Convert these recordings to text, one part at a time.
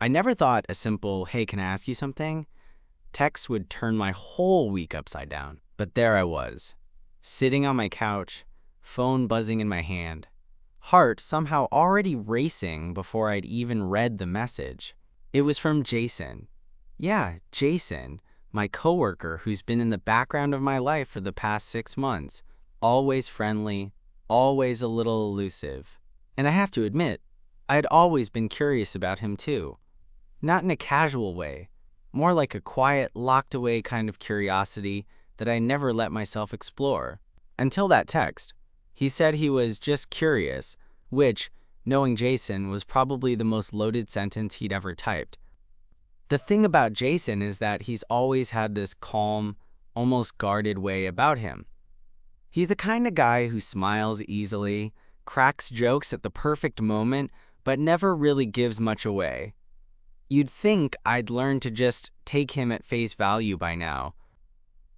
I never thought a simple, "Hey, can I ask you something?" text would turn my whole week upside down. But there I was, sitting on my couch, phone buzzing in my hand, heart somehow already racing before I'd even read the message. It was from Jason. Yeah, Jason, my coworker who's been in the background of my life for the past 6 months. Always friendly, always a little elusive. And I have to admit, I'd always been curious about him too. Not in a casual way, more like a quiet, locked away kind of curiosity that I never let myself explore. Until that text. He said he was just curious, which, knowing Jason, was probably the most loaded sentence he'd ever typed. The thing about Jason is that he's always had this calm, almost guarded way about him. He's the kind of guy who smiles easily, cracks jokes at the perfect moment, but never really gives much away. You'd think I'd learned to just take him at face value by now.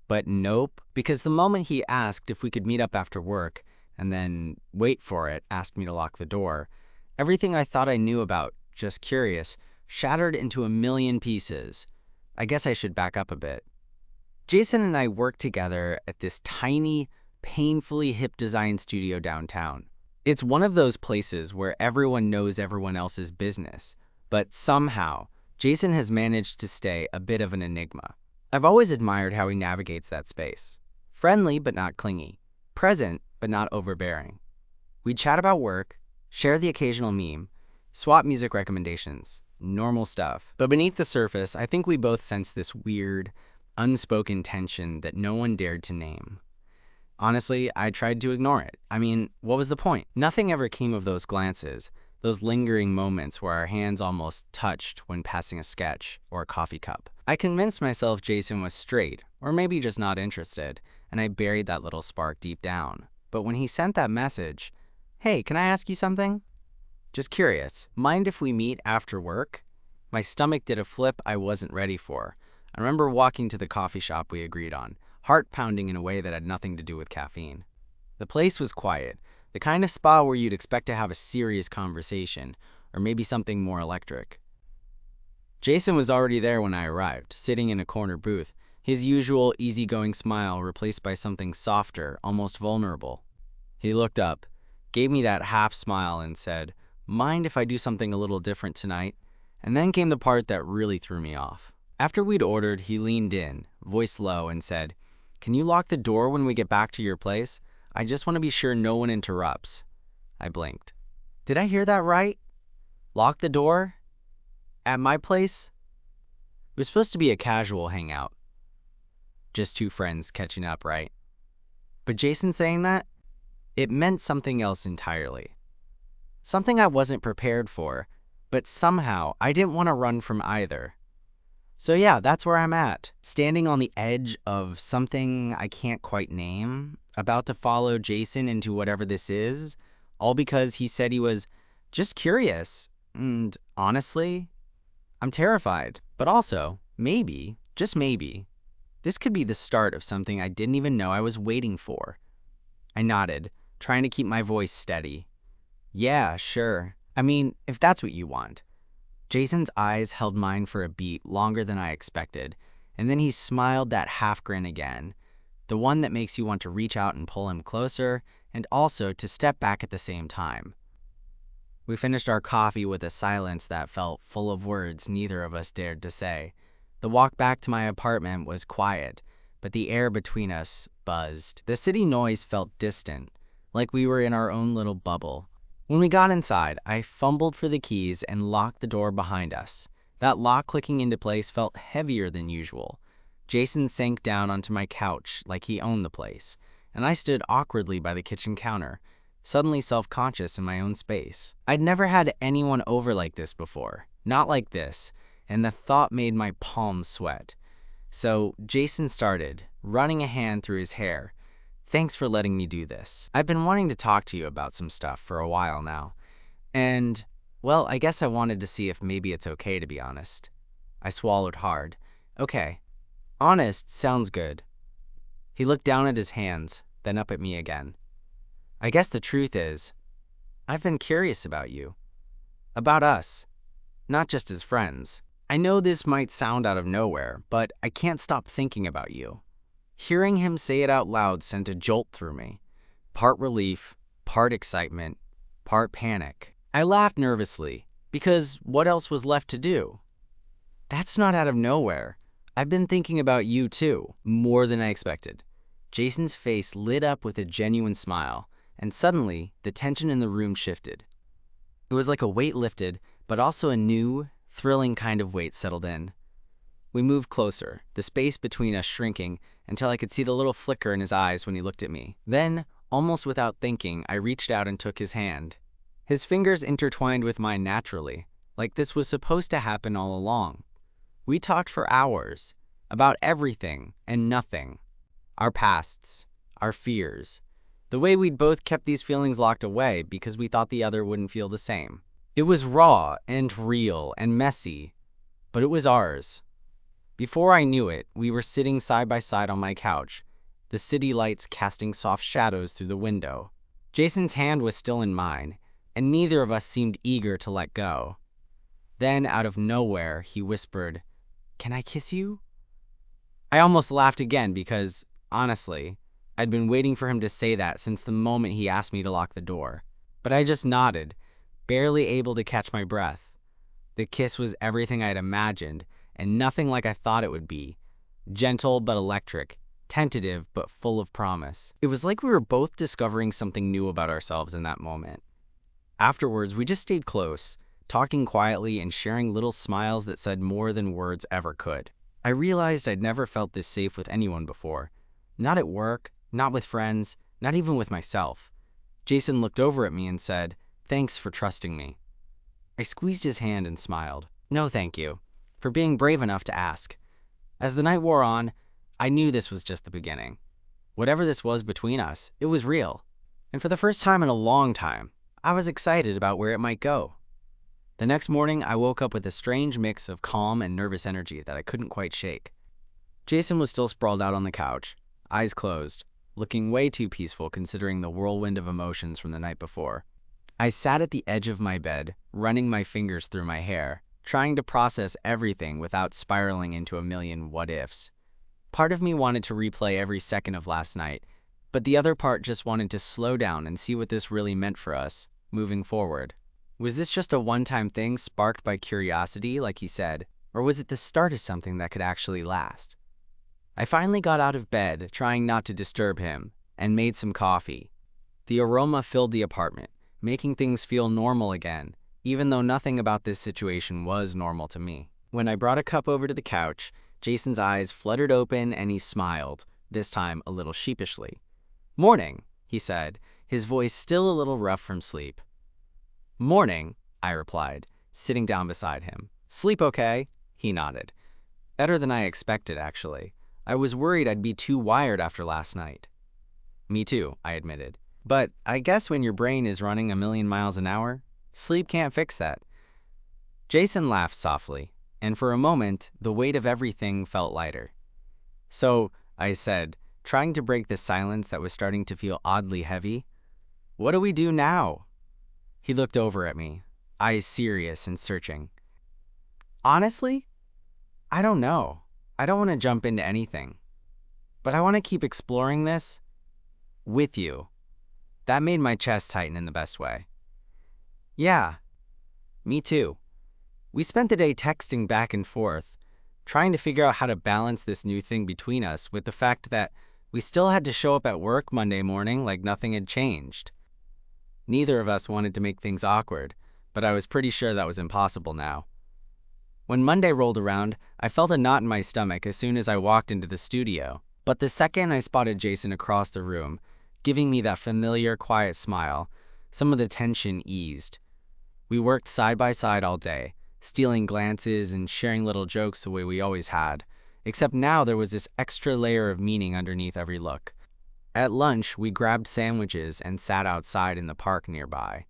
But nope, because the moment he asked if we could meet up after work, and then, wait for it, asked me to lock the door, everything I thought I knew about just curious shattered into a million pieces. I guess I should back up a bit. Jason and I worked together at this tiny, painfully hip design studio downtown. It's one of those places where everyone knows everyone else's business, but somehow, Jason has managed to stay a bit of an enigma. I've always admired how he navigates that space. Friendly but not clingy. Present but not overbearing. We chat about work, share the occasional meme, swap music recommendations, normal stuff. But beneath the surface, I think we both sense this weird, unspoken tension that no one dared to name. Honestly, I tried to ignore it. I mean, what was the point? Nothing ever came of those glances, those lingering moments where our hands almost touched when passing a sketch or a coffee cup. I convinced myself Jason was straight, or maybe just not interested, and I buried that little spark deep down. But when he sent that message, "Hey, can I ask you something? Just curious, mind if we meet after work?" My stomach did a flip I wasn't ready for. I remember walking to the coffee shop we agreed on, heart pounding in a way that had nothing to do with caffeine. The place was quiet, the kind of spa where you'd expect to have a serious conversation, or maybe something more electric. Jason was already there when I arrived, sitting in a corner booth, his usual easygoing smile replaced by something softer, almost vulnerable. He looked up, gave me that half smile and said, "Mind if I do something a little different tonight?" And then came the part that really threw me off. After we'd ordered, he leaned in, voice low, and said, "Can you lock the door when we get back to your place? I just want to be sure no one interrupts." I blinked. Did I hear that right? Lock the door? At my place? It was supposed to be a casual hangout. Just two friends catching up, right? But Jason saying that? It meant something else entirely. Something I wasn't prepared for, but somehow I didn't want to run from either. So yeah, that's where I'm at, standing on the edge of something I can't quite name, about to follow Jason into whatever this is, all because he said he was just curious. And honestly, I'm terrified, but also, maybe, just maybe, this could be the start of something I didn't even know I was waiting for. I nodded, trying to keep my voice steady. Yeah, sure. I mean, if that's what you want. Jason's eyes held mine for a beat longer than I expected, and then he smiled that half grin again, the one that makes you want to reach out and pull him closer, and also to step back at the same time. We finished our coffee with a silence that felt full of words neither of us dared to say. The walk back to my apartment was quiet, but the air between us buzzed. The city noise felt distant, like we were in our own little bubble. When we got inside, I fumbled for the keys and locked the door behind us. That lock clicking into place felt heavier than usual. Jason sank down onto my couch like he owned the place, and I stood awkwardly by the kitchen counter, suddenly self-conscious in my own space. I'd never had anyone over like this before, not like this, and the thought made my palms sweat. So Jason started, running a hand through his hair. "Thanks for letting me do this. I've been wanting to talk to you about some stuff for a while now. And, well, I guess I wanted to see if maybe it's okay to be honest." I swallowed hard. Okay. Honest sounds good. He looked down at his hands, then up at me again. "I guess the truth is, I've been curious about you. About us. not just as friends. I know this might sound out of nowhere, but I can't stop thinking about you. Hearing him say it out loud sent a jolt through me. Part relief, part excitement, part panic. I laughed nervously, because what else was left to do? That's not out of nowhere. I've been thinking about you too, more than I expected. Jason's face lit up with a genuine smile, and suddenly, the tension in the room shifted. It was like a weight lifted, but also a new, thrilling kind of weight settled in. We moved closer, the space between us shrinking until I could see the little flicker in his eyes when he looked at me. Then, almost without thinking, I reached out and took his hand. His fingers intertwined with mine naturally, like this was supposed to happen all along. We talked for hours, about everything and nothing. Our pasts, our fears, the way we'd both kept these feelings locked away because we thought the other wouldn't feel the same. It was raw and real and messy, but it was ours. Before I knew it, we were sitting side by side on my couch, the city lights casting soft shadows through the window. Jason's hand was still in mine, and neither of us seemed eager to let go. Then, out of nowhere, he whispered, "Can I kiss you?" I almost laughed again because, honestly, I'd been waiting for him to say that since the moment he asked me to lock the door. But I just nodded, barely able to catch my breath. The kiss was everything I'd imagined, and nothing like I thought it would be. Gentle but electric, tentative but full of promise. It was like we were both discovering something new about ourselves in that moment. Afterwards, we just stayed close, talking quietly and sharing little smiles that said more than words ever could. I realized I'd never felt this safe with anyone before. Not at work, not with friends, not even with myself. Jason looked over at me and said, "Thanks for trusting me." I squeezed his hand and smiled. "No, thank you, for being brave enough to ask." As the night wore on, I knew this was just the beginning. Whatever this was between us, it was real. And for the first time in a long time, I was excited about where it might go. The next morning, I woke up with a strange mix of calm and nervous energy that I couldn't quite shake. Jason was still sprawled out on the couch, eyes closed, looking way too peaceful considering the whirlwind of emotions from the night before. I sat at the edge of my bed, running my fingers through my hair, trying to process everything without spiraling into a million what-ifs. Part of me wanted to replay every second of last night, but the other part just wanted to slow down and see what this really meant for us, moving forward. Was this just a one-time thing sparked by curiosity, like he said, or was it the start of something that could actually last? I finally got out of bed, trying not to disturb him, and made some coffee. The aroma filled the apartment, making things feel normal again, even though nothing about this situation was normal to me. When I brought a cup over to the couch, Jason's eyes fluttered open and he smiled, this time a little sheepishly. "Morning," he said, his voice still a little rough from sleep. "Morning," I replied, sitting down beside him. "Sleep okay?" He nodded. "Better than I expected, actually. I was worried I'd be too wired after last night." "Me too," I admitted. "But I guess when your brain is running 1,000,000 miles an hour, sleep can't fix that." Jason laughed softly, and for a moment, the weight of everything felt lighter. "So," I said, trying to break the silence that was starting to feel oddly heavy, "what do we do now?" He looked over at me, eyes serious and searching. "Honestly, I don't know. I don't want to jump into anything. But I want to keep exploring this with you." That made my chest tighten in the best way. "Yeah, me too." We spent the day texting back and forth, trying to figure out how to balance this new thing between us with the fact that we still had to show up at work Monday morning like nothing had changed. Neither of us wanted to make things awkward, but I was pretty sure that was impossible now. When Monday rolled around, I felt a knot in my stomach as soon as I walked into the studio. But the second I spotted Jason across the room, giving me that familiar, quiet smile, some of the tension eased. We worked side by side all day, stealing glances and sharing little jokes the way we always had, except now there was this extra layer of meaning underneath every look. At lunch, we grabbed sandwiches and sat outside in the park nearby.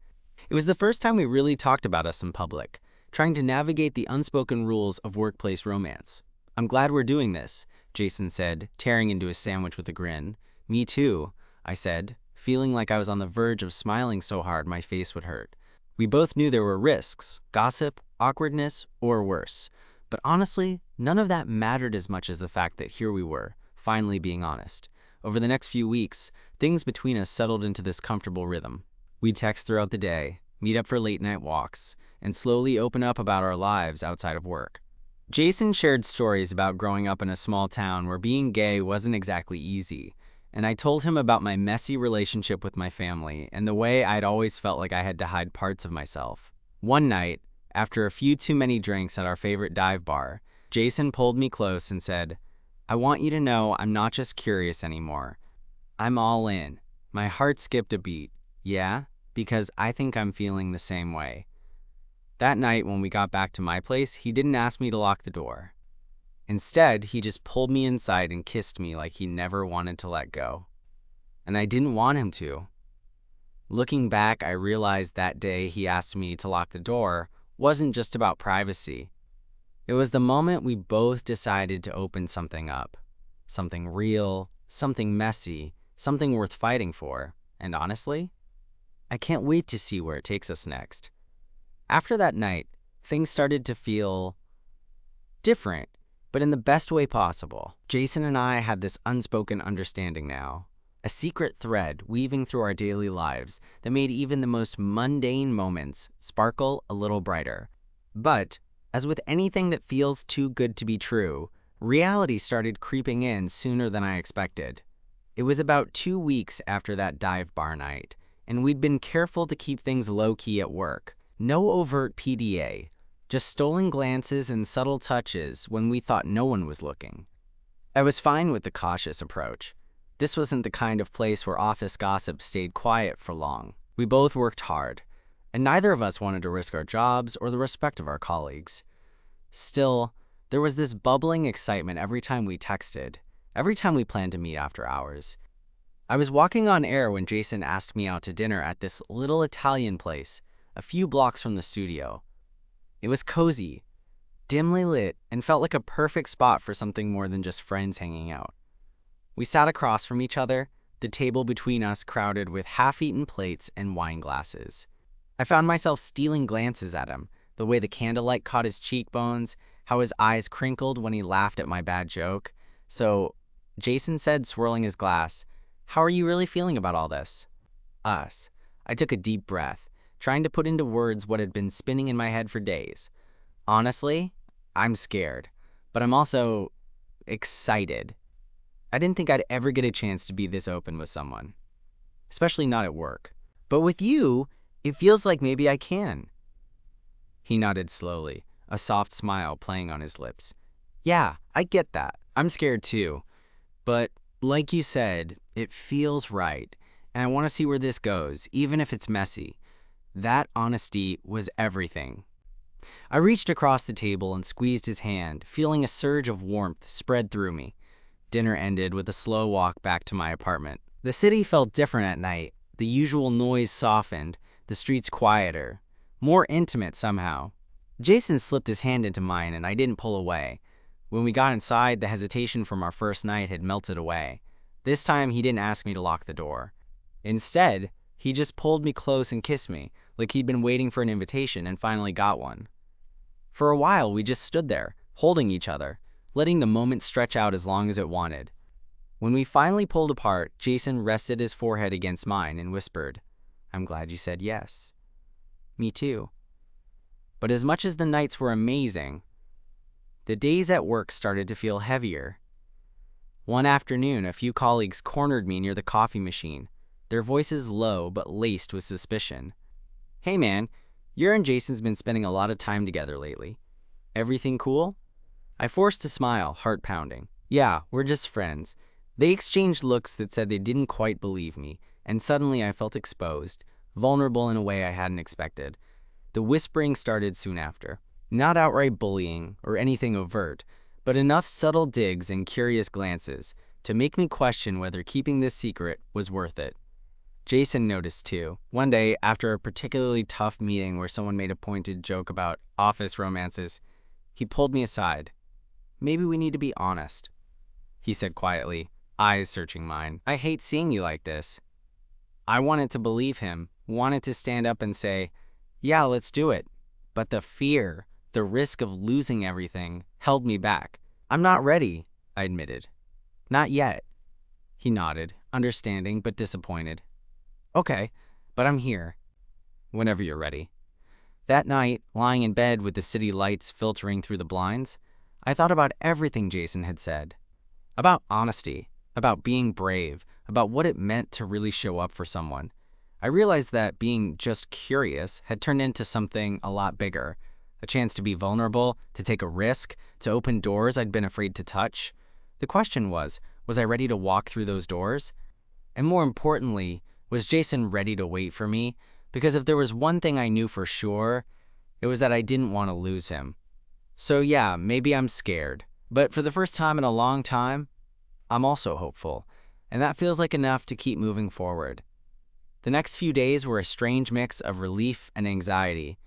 It was the first time we really talked about us in public, trying to navigate the unspoken rules of workplace romance. "I'm glad we're doing this," Jason said, tearing into his sandwich with a grin. "Me too," I said, feeling like I was on the verge of smiling so hard my face would hurt. We both knew there were risks, gossip, awkwardness, or worse. But honestly, none of that mattered as much as the fact that here we were, finally being honest. Over the next few weeks, things between us settled into this comfortable rhythm. We'd text throughout the day, meet up for late-night walks, and slowly open up about our lives outside of work. Jason shared stories about growing up in a small town where being gay wasn't exactly easy, and I told him about my messy relationship with my family and the way I'd always felt like I had to hide parts of myself. One night, after a few too many drinks at our favorite dive bar, Jason pulled me close and said, "I want you to know I'm not just curious anymore. I'm all in." My heart skipped a beat. Yeah, because I think I'm feeling the same way. That night when we got back to my place, he didn't ask me to lock the door. Instead, he just pulled me inside and kissed me like he never wanted to let go. And I didn't want him to. Looking back, I realized that day he asked me to lock the door wasn't just about privacy. It was the moment we both decided to open something up. Something real, something messy, something worth fighting for. And honestly, I can't wait to see where it takes us next. After that night, things started to feel different, but in the best way possible. Jason and I had this unspoken understanding now, a secret thread weaving through our daily lives that made even the most mundane moments sparkle a little brighter. But, as with anything that feels too good to be true, reality started creeping in sooner than I expected. It was about 2 weeks after that dive bar night, and we'd been careful to keep things low-key at work. No overt PDA, just stolen glances and subtle touches when we thought no one was looking. I was fine with the cautious approach. This wasn't the kind of place where office gossip stayed quiet for long. We both worked hard, and neither of us wanted to risk our jobs or the respect of our colleagues. Still, there was this bubbling excitement every time we texted, every time we planned to meet after hours. I was walking on air when Jason asked me out to dinner at this little Italian place a few blocks from the studio. It was cozy, dimly lit, and felt like a perfect spot for something more than just friends hanging out. We sat across from each other, the table between us crowded with half-eaten plates and wine glasses. I found myself stealing glances at him, the way the candlelight caught his cheekbones, how his eyes crinkled when he laughed at my bad joke. So, Jason said, swirling his glass, "How are you really feeling about all this?" Us. I took a deep breath, trying to put into words what had been spinning in my head for days. Honestly, I'm scared, but I'm also excited. I didn't think I'd ever get a chance to be this open with someone, especially not at work. But with you, it feels like maybe I can. He nodded slowly, a soft smile playing on his lips. Yeah, I get that. I'm scared too. But like you said, it feels right, and I want to see where this goes, even if it's messy. That honesty was everything. I reached across the table and squeezed his hand, feeling a surge of warmth spread through me. Dinner ended with a slow walk back to my apartment. The city felt different at night. The usual noise softened, the streets quieter, more intimate somehow. Jason slipped his hand into mine and I didn't pull away. When we got inside, the hesitation from our first night had melted away. This time, he didn't ask me to lock the door. Instead, he just pulled me close and kissed me, like he'd been waiting for an invitation and finally got one. For a while, we just stood there, holding each other, letting the moment stretch out as long as it wanted. When we finally pulled apart, Jason rested his forehead against mine and whispered, "I'm glad you said yes." Me too. But as much as the nights were amazing, the days at work started to feel heavier. One afternoon, a few colleagues cornered me near the coffee machine, their voices low but laced with suspicion. "Hey man, you and Jason's been spending a lot of time together lately. Everything cool?" I forced a smile, heart pounding. "Yeah, we're just friends." They exchanged looks that said they didn't quite believe me, and suddenly I felt exposed, vulnerable in a way I hadn't expected. The whispering started soon after. Not outright bullying or anything overt, but enough subtle digs and curious glances to make me question whether keeping this secret was worth it. Jason noticed too. One day, after a particularly tough meeting where someone made a pointed joke about office romances, he pulled me aside. "Maybe we need to be honest," he said quietly, eyes searching mine. "I hate seeing you like this." I wanted to believe him, wanted to stand up and say, "Yeah, let's do it." But the fear, The risk of losing everything held me back. "I'm not ready," I admitted. "Not yet." He nodded, understanding but disappointed. "Okay, but I'm here. Whenever you're ready." That night, lying in bed with the city lights filtering through the blinds, I thought about everything Jason had said. About honesty, about being brave, about what it meant to really show up for someone. I realized that being just curious had turned into something a lot bigger. A chance to be vulnerable, to take a risk, to open doors I'd been afraid to touch. The question was I ready to walk through those doors? And more importantly, was Jason ready to wait for me? Because if there was one thing I knew for sure, it was that I didn't want to lose him. So yeah, maybe I'm scared. But for the first time in a long time, I'm also hopeful. And that feels like enough to keep moving forward. The next few days were a strange mix of relief and anxiety.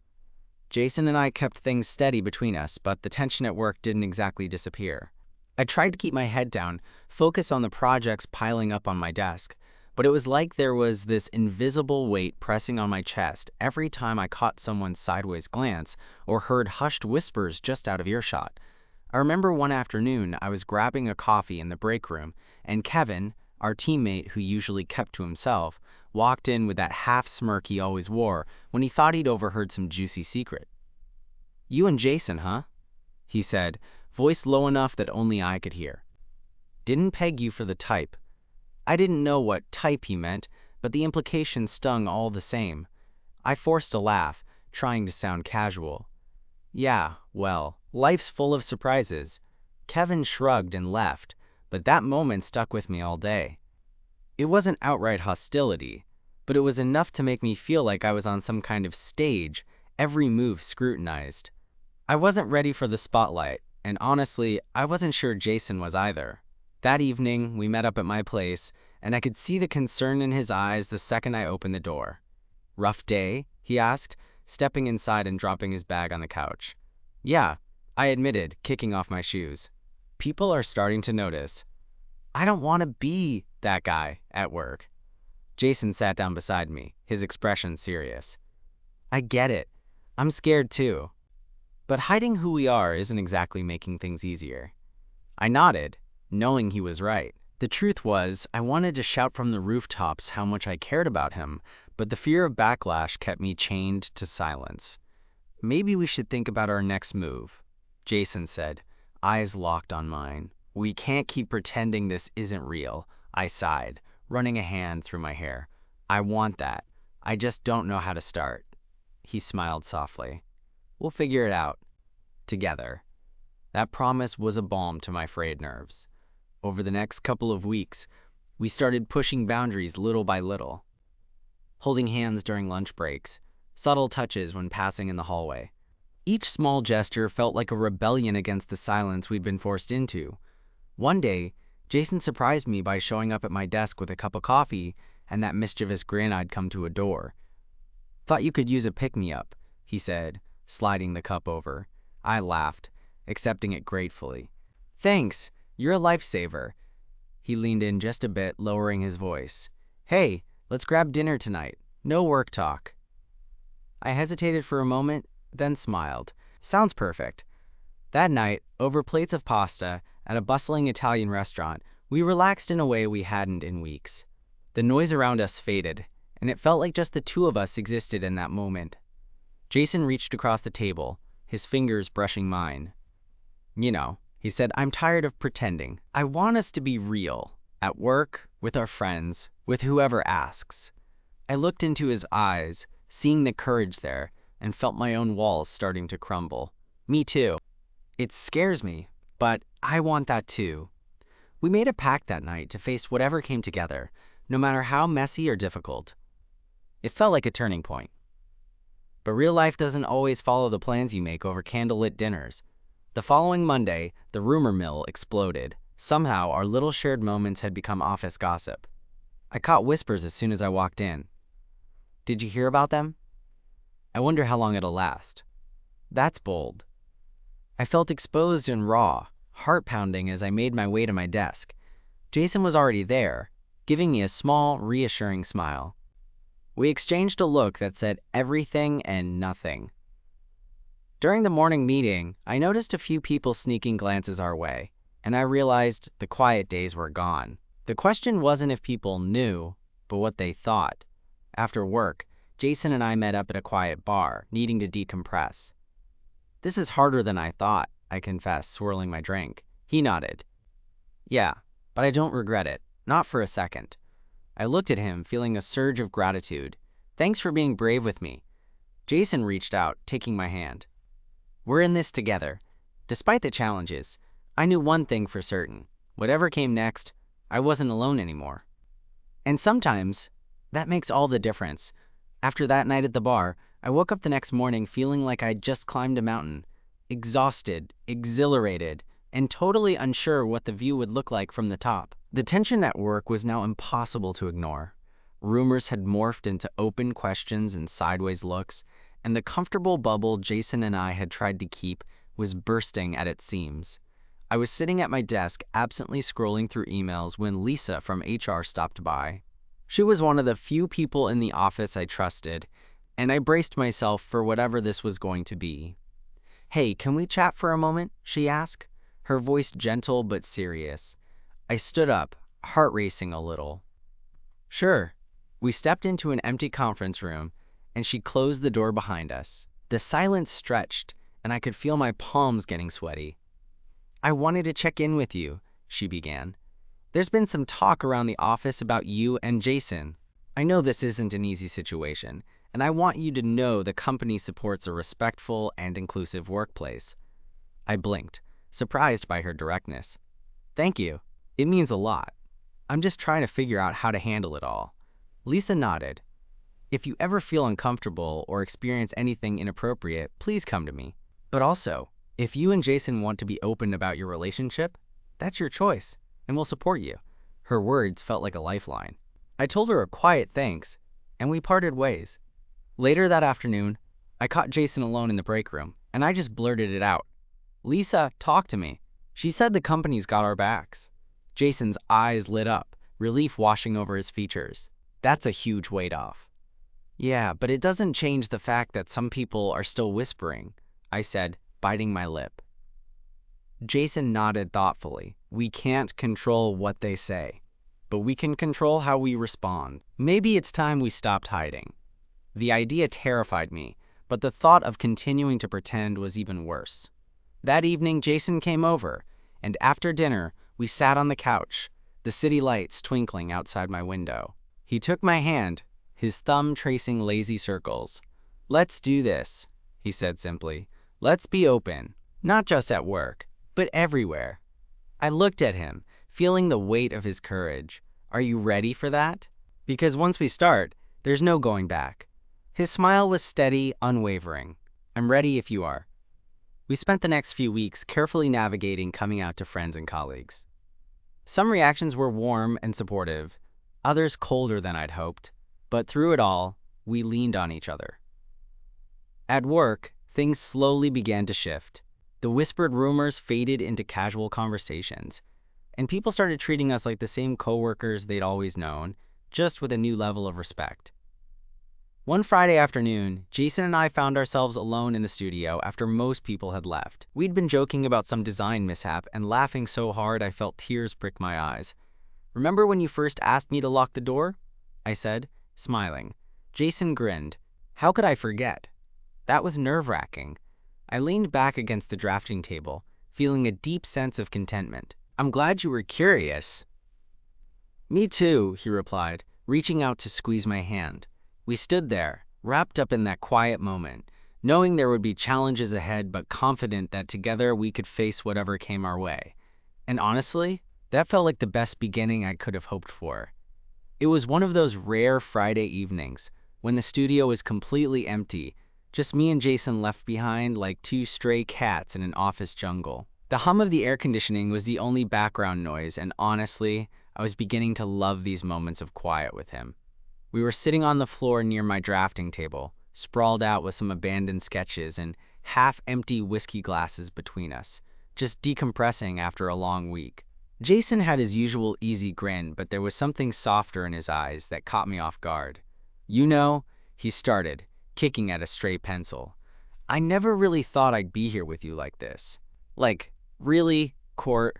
Jason and I kept things steady between us, but the tension at work didn't exactly disappear. I tried to keep my head down, focus on the projects piling up on my desk, but it was like there was this invisible weight pressing on my chest every time I caught someone's sideways glance or heard hushed whispers just out of earshot. I remember one afternoon I was grabbing a coffee in the break room, and Kevin, our teammate who usually kept to himself, walked in with that half smirk he always wore when he thought he'd overheard some juicy secret. "You and Jason, huh?" he said, voice low enough that only I could hear. "Didn't peg you for the type." I didn't know what type he meant, but the implication stung all the same. I forced a laugh, trying to sound casual. "Yeah, well, life's full of surprises." Kevin shrugged and left, but that moment stuck with me all day. It wasn't outright hostility, but it was enough to make me feel like I was on some kind of stage, every move scrutinized. I wasn't ready for the spotlight, and honestly, I wasn't sure Jason was either. That evening, we met up at my place, and I could see the concern in his eyes the second I opened the door. "Rough day?" he asked, stepping inside and dropping his bag on the couch. "Yeah," I admitted, kicking off my shoes. "People are starting to notice." "I don't want to be that guy at work." Jason sat down beside me, his expression serious. "I get it. I'm scared too. But hiding who we are isn't exactly making things easier." I nodded, knowing he was right. The truth was, I wanted to shout from the rooftops how much I cared about him, but the fear of backlash kept me chained to silence. "Maybe we should think about our next move," Jason said, eyes locked on mine. "We can't keep pretending this isn't real," I sighed, running a hand through my hair. "I want that. I just don't know how to start." He smiled softly. "We'll figure it out. Together." That promise was a balm to my frayed nerves. Over the next couple of weeks, we started pushing boundaries little by little. Holding hands during lunch breaks, subtle touches when passing in the hallway. Each small gesture felt like a rebellion against the silence we'd been forced into. One day, Jason surprised me by showing up at my desk with a cup of coffee and that mischievous grin I'd come to adore. "Thought you could use a pick-me-up," he said, sliding the cup over. I laughed, accepting it gratefully. "Thanks, you're a lifesaver." He leaned in just a bit, lowering his voice. "Hey, let's grab dinner tonight. No work talk." I hesitated for a moment, then smiled. "Sounds perfect." That night, over plates of pasta at a bustling Italian restaurant, we relaxed in a way we hadn't in weeks. The noise around us faded, and it felt like just the two of us existed in that moment. Jason reached across the table, his fingers brushing mine. "You know," he said, "I'm tired of pretending. I want us to be real. At work, with our friends, with whoever asks." I looked into his eyes, seeing the courage there, and felt my own walls starting to crumble. "Me too. It scares me, but I want that too." We made a pact that night to face whatever came together, no matter how messy or difficult. It felt like a turning point. But real life doesn't always follow the plans you make over candlelit dinners. The following Monday, the rumor mill exploded. Somehow, our little shared moments had become office gossip. I caught whispers as soon as I walked in. "Did you hear about them? I wonder how long it'll last." That's bold. I felt exposed and raw, heart pounding as I made my way to my desk. Jason was already there, giving me a small, reassuring smile. We exchanged a look that said everything and nothing. During the morning meeting, I noticed a few people sneaking glances our way, and I realized the quiet days were gone. The question wasn't if people knew, but what they thought. After work, Jason and I met up at a quiet bar, needing to decompress. "This is harder than I thought," I confessed, swirling my drink. He nodded. "Yeah, but I don't regret it. Not for a second." I looked at him, feeling a surge of gratitude. "Thanks for being brave with me." Jason reached out, taking my hand. "We're in this together." Despite the challenges, I knew one thing for certain. Whatever came next, I wasn't alone anymore. And sometimes, that makes all the difference. After that night at the bar, I woke up the next morning feeling like I'd just climbed a mountain. Exhausted, exhilarated, and totally unsure what the view would look like from the top. The tension at work was now impossible to ignore. Rumors had morphed into open questions and sideways looks, and the comfortable bubble Jason and I had tried to keep was bursting at its seams. I was sitting at my desk, absently scrolling through emails when Lisa from HR stopped by. She was one of the few people in the office I trusted, and I braced myself for whatever this was going to be. "Hey, can we chat for a moment?" she asked, her voice gentle but serious. I stood up, heart racing a little. "Sure." We stepped into an empty conference room, and she closed the door behind us. The silence stretched, and I could feel my palms getting sweaty. "I wanted to check in with you," she began. "There's been some talk around the office about you and Jason. I know this isn't an easy situation, and I want you to know the company supports a respectful and inclusive workplace." I blinked, surprised by her directness. "Thank you. It means a lot. I'm just trying to figure out how to handle it all." Lisa nodded. "If you ever feel uncomfortable or experience anything inappropriate, please come to me. But also, if you and Jason want to be open about your relationship, that's your choice, and we'll support you." Her words felt like a lifeline. I told her a quiet thanks, and we parted ways. Later that afternoon, I caught Jason alone in the break room, and I just blurted it out. "Lisa, talk to me. She said the company's got our backs." Jason's eyes lit up, relief washing over his features. "That's a huge weight off." "Yeah, but it doesn't change the fact that some people are still whispering," I said, biting my lip. Jason nodded thoughtfully. "We can't control what they say, but we can control how we respond. Maybe it's time we stopped hiding." The idea terrified me, but the thought of continuing to pretend was even worse. That evening, Jason came over, and after dinner, we sat on the couch, the city lights twinkling outside my window. He took my hand, his thumb tracing lazy circles. "Let's do this," he said simply. "Let's be open, not just at work, but everywhere." I looked at him, feeling the weight of his courage. "Are you ready for that? Because once we start, there's no going back." His smile was steady, unwavering. "I'm ready if you are." We spent the next few weeks carefully navigating coming out to friends and colleagues. Some reactions were warm and supportive, others colder than I'd hoped, but through it all, we leaned on each other. At work, things slowly began to shift. The whispered rumors faded into casual conversations, and people started treating us like the same coworkers they'd always known, just with a new level of respect. One Friday afternoon, Jason and I found ourselves alone in the studio after most people had left. We'd been joking about some design mishap and laughing so hard I felt tears prick my eyes. "Remember when you first asked me to lock the door?" I said, smiling. Jason grinned. How could I forget? That was nerve-wracking. I leaned back against the drafting table, feeling a deep sense of contentment. "I'm glad you were curious." "Me too," he replied, reaching out to squeeze my hand. We stood there, wrapped up in that quiet moment, knowing there would be challenges ahead but confident that together we could face whatever came our way. And honestly, that felt like the best beginning I could have hoped for. It was one of those rare Friday evenings when the studio was completely empty, just me and Jason left behind like two stray cats in an office jungle. The hum of the air conditioning was the only background noise, and honestly, I was beginning to love these moments of quiet with him. We were sitting on the floor near my drafting table, sprawled out with some abandoned sketches and half-empty whiskey glasses between us, just decompressing after a long week. Jason had his usual easy grin, but there was something softer in his eyes that caught me off guard. "You know," he started, kicking at a stray pencil, I never really thought I'd be here with you like this. Like, really, Court?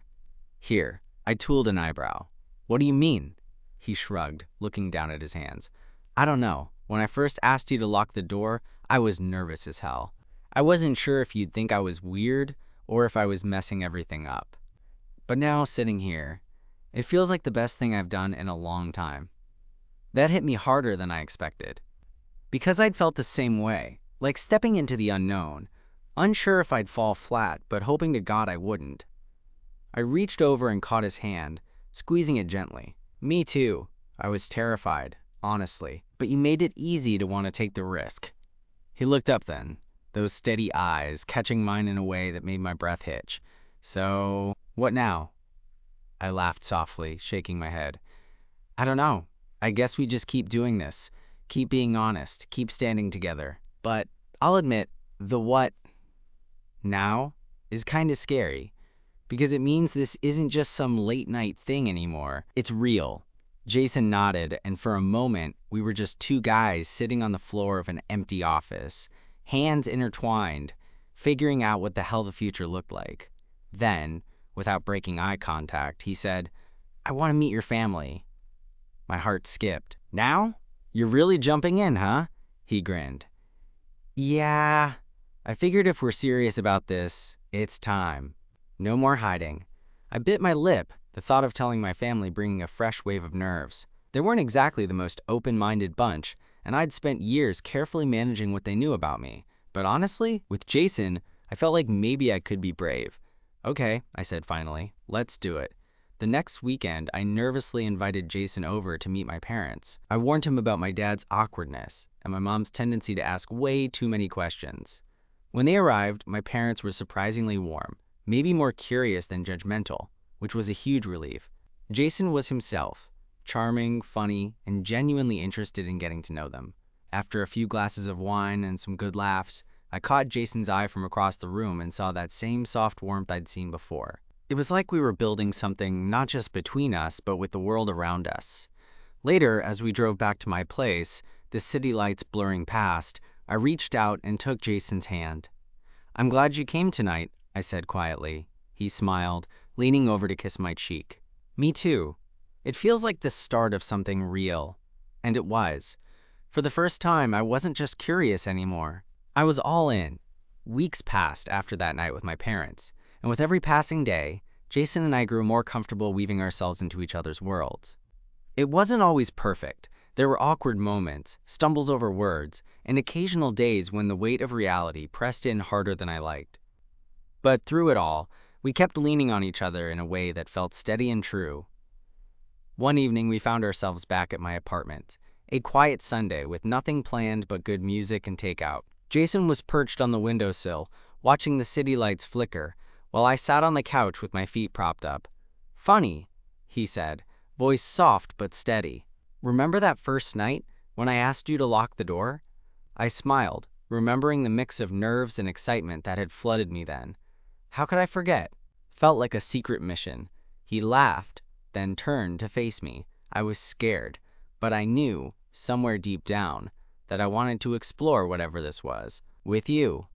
Here, I tooled an eyebrow. What do you mean? He shrugged, looking down at his hands. I don't know. When I first asked you to lock the door, I was nervous as hell. I wasn't sure if you'd think I was weird or if I was messing everything up. But now, sitting here, it feels like the best thing I've done in a long time. That hit me harder than I expected. Because I'd felt the same way, like stepping into the unknown, unsure if I'd fall flat, but hoping to God I wouldn't. I reached over and caught his hand, squeezing it gently. Me too. I was terrified, honestly, but you made it easy to want to take the risk. He looked up then, those steady eyes catching mine in a way that made my breath hitch. So, what now? I laughed softly, shaking my head. I don't know. I guess we just keep doing this. Keep being honest, keep standing together. But I'll admit, the what now is kind of scary. Because it means this isn't just some late night thing anymore. It's real. Jason nodded, and for a moment, we were just two guys sitting on the floor of an empty office, hands intertwined, figuring out what the hell the future looked like. Then, without breaking eye contact, he said, I want to meet your family. My heart skipped. Now? You're really jumping in, huh? He grinned. Yeah, I figured if we're serious about this, it's time. No more hiding. I bit my lip, the thought of telling my family bringing a fresh wave of nerves. They weren't exactly the most open-minded bunch, and I'd spent years carefully managing what they knew about me. But honestly, with Jason, I felt like maybe I could be brave. Okay, I said finally, let's do it. The next weekend, I nervously invited Jason over to meet my parents. I warned him about my dad's awkwardness and my mom's tendency to ask way too many questions. When they arrived, my parents were surprisingly warm, maybe more curious than judgmental, which was a huge relief. Jason was himself, charming, funny, and genuinely interested in getting to know them. After a few glasses of wine and some good laughs, I caught Jason's eye from across the room and saw that same soft warmth I'd seen before. It was like we were building something not just between us, but with the world around us. Later, as we drove back to my place, the city lights blurring past, I reached out and took Jason's hand. I'm glad you came tonight, I said quietly. He smiled, leaning over to kiss my cheek. Me too. It feels like the start of something real. And it was. For the first time, I wasn't just curious anymore. I was all in. Weeks passed after that night with my parents, and with every passing day, Jason and I grew more comfortable weaving ourselves into each other's worlds. It wasn't always perfect. There were awkward moments, stumbles over words, and occasional days when the weight of reality pressed in harder than I liked. But through it all, we kept leaning on each other in a way that felt steady and true. One evening, we found ourselves back at my apartment, a quiet Sunday with nothing planned but good music and takeout. Jason was perched on the windowsill, watching the city lights flicker, while I sat on the couch with my feet propped up. Funny, he said, voice soft but steady. Remember that first night when I asked you to lock the door? I smiled, remembering the mix of nerves and excitement that had flooded me then. How could I forget? Felt like a secret mission. He laughed, then turned to face me. I was scared, but I knew, somewhere deep down, that I wanted to explore whatever this was. With you.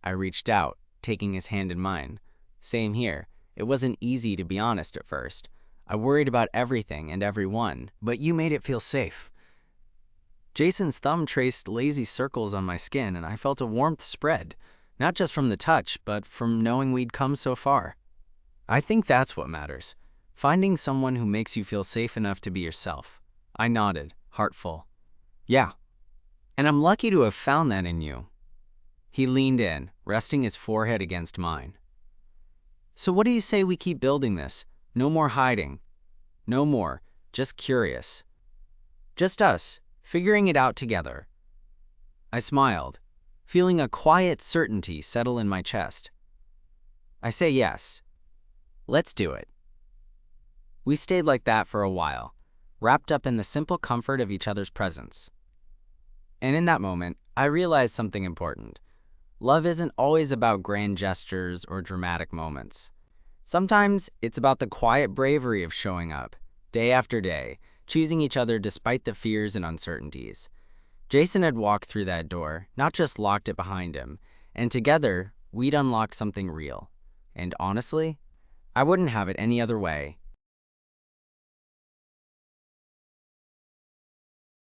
I reached out, taking his hand in mine. Same here. It wasn't easy to be honest at first. I worried about everything and everyone, but you made it feel safe. Jason's thumb traced lazy circles on my skin, and I felt a warmth spread, not just from the touch, but from knowing we'd come so far. I think that's what matters. Finding someone who makes you feel safe enough to be yourself. I nodded, heartful. Yeah. And I'm lucky to have found that in you. He leaned in, resting his forehead against mine. So what do you say we keep building this? No more hiding. No more, just curious. Just us, figuring it out together. I smiled, feeling a quiet certainty settle in my chest. I say yes. Let's do it. We stayed like that for a while, wrapped up in the simple comfort of each other's presence. And in that moment, I realized something important. Love isn't always about grand gestures or dramatic moments. Sometimes it's about the quiet bravery of showing up, day after day, choosing each other despite the fears and uncertainties. Jason had walked through that door, not just locked it behind him, And together, we'd unlock something real. And honestly, I wouldn't have it any other way.